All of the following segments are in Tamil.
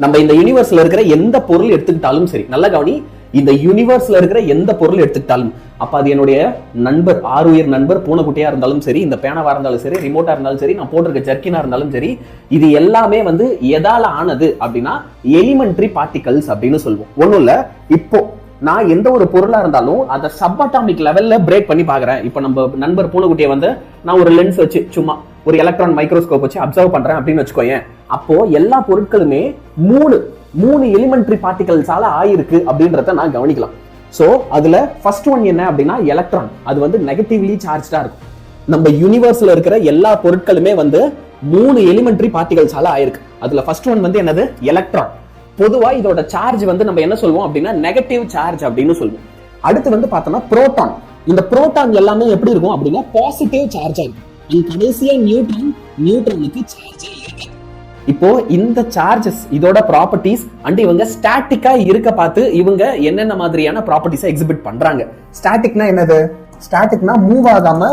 நம்ம இந்த யூனிவர்ஸ்ல இருக்கிற எந்த பொருள் எடுத்துக்கிட்டாலும் சரி, நல்ல கவனி, இந்த யூனிவர்ஸ்ல இருக்கிற எந்த பொருள் எடுத்துக்கிட்டாலும், அப்ப அது என்னுடைய நண்பர், ஆறுயிர் நண்பர், பூனைக்குட்டியா இருந்தாலும் சரி, இந்த பேனாவா இருந்தாலும் சரி, ரிமோட்டா இருந்தாலும் சரி, நான் போட்டிருக்க ஜர்க்கினா இருந்தாலும் சரி, இது எல்லாமே வந்து எதால ஆனது அப்படின்னா எலிமெண்டரி பார்ட்டிகல்ஸ் அப்படின்னு சொல்லுவோம். ஒண்ணும் இல்ல, இப்போ நான் எந்த ஒரு பொருளா இருந்தாலும் அதை சப்அட்டாமிக் லெவல்ல பிரேக் பண்ணி பாக்குறேன். இப்போ நம்ம நண்பர் பூனைக்குட்டியை வந்து நான் ஒரு லென்ஸ் வச்சு சும்மா ஒரு எலக்ட்ரான் மைக்ரோஸ்கோப் வச்சு அப்சர்வ் பண்றேன் அப்படின்னு வச்சுக்கோயேன். அப்போ எல்லா பொருட்களுமே மூணு எலிமெண்டரி பார்ட்டிகல்ஸால ஆயிருக்கு அப்படின்றத நான் கவனிக்கலாம். சோ அதுல ஃபர்ஸ்ட் ஒன் என்ன அப்படின்னா எலக்ட்ரான். அது வந்து நெகட்டிவ்லி சார்ஜ்டா இருக்கும். நம்ம யூனிவர்ஸ்ல இருக்கிற எல்லா பொருட்களுமே வந்து 3 எலிமெண்டரி பார்ட்டிகல்ஸால ஆயிருக்கு. அதுல ஃபர்ஸ்ட் ஒன் வந்து என்னது? எலக்ட்ரான். பொதுவா இதோட சார்ஜ் வந்து நம்ம என்ன சொல்லுவோம் அப்படின்னா நெகட்டிவ் சார்ஜ் அப்படின்னு சொல்லுவோம். அடுத்து வந்து பார்த்தோம்னா புரோட்டான். இந்த புரோட்டான் எல்லாமே எப்படி இருக்கும் அப்படின்னா பாசிட்டிவ் சார்ஜ் ஆகும். கடைசியா நியூட்ரானுக்கு சார்ஜ் இருக்கு. இப்போ இந்த சார்ஜஸ் இதோட ப்ராப்பர்ட்டிஸ் அண்ட் இவங்க ஸ்டாட்டிக்கா இருக்க பார்த்து இவங்க என்னென்ன மாதிரியான ப்ராப்பர்ட்டிஸை எக்ஸிபிட் பண்றாங்க. ஸ்டாட்டிக்னா என்னது? ஸ்டாட்டிக்னா மூவ் ஆகாம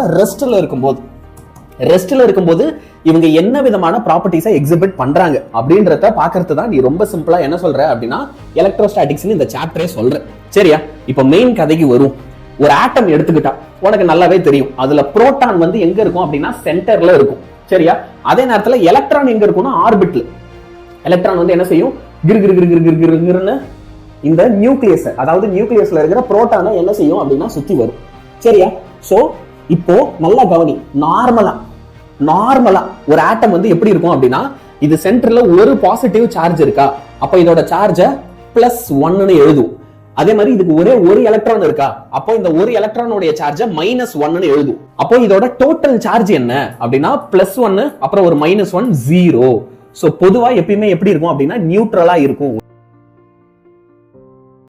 ரெஸ்ட்ல இருக்கும்போது இவங்க என்ன விதமான ப்ராப்பர்ட்டிஸை எக்ஸிபிட் பண்றாங்க அப்படின்றத பாக்குறது தான் நீ ரொம்ப சிம்பிளா என்ன சொல்ற அப்படின்னா எலக்ட்ரோஸ்டாட்டிக்ஸ் இந்த சாப்டரே சொல்ற. சரியா? இப்போ மெயின் கதைக்கு வரும். ஒரு ஆட்டம் எடுத்துக்கிட்டா உனக்கு நல்லாவே தெரியும். அதுல புரோட்டான் வந்து எங்க இருக்கும் அப்படின்னா சென்டர்ல இருக்கும். சரியா? அதே நேரத்துல எலக்ட்ரான் எங்க இருக்கும்னா ஆர்பிட்ல. எலக்ட்ரான் வந்து என்ன செய்யும்? கிருன்னு இந்த நியூக்ளியஸ், அதாவது நியூக்ளியஸ்ல இருக்கிற புரோட்டானை என்ன செய்யும் அப்படின்னா சுத்தி வரும். சரியா? சோ இப்போ நல்லா கவனி. நார்மலா ஒரு ஆட்டம் வந்து எப்படி இருக்கும் அப்படின்னா இது சென்டர்ல ஒரு பாசிட்டிவ் சார்ஜ் இருக்கா, அப்ப இதோட சார்ஜ +1 எழுதும். அதே மாதிரி இதுக்கு ஒரே ஒரு எலக்ட்ரான் இருக்கா, அப்போ இந்த ஒரு எலக்ட்ரானோட சார்ஜ -1 எழுதும். அப்போ இதோட டோட்டல் சார்ஜ் என்ன அப்படின்னா +1 அப்புறம் ஒரு -1 0. சோ பொதுவா எப்பயுமே எப்படி இருக்கும் அப்படின்னா நியூட்ரலா இருக்கும்.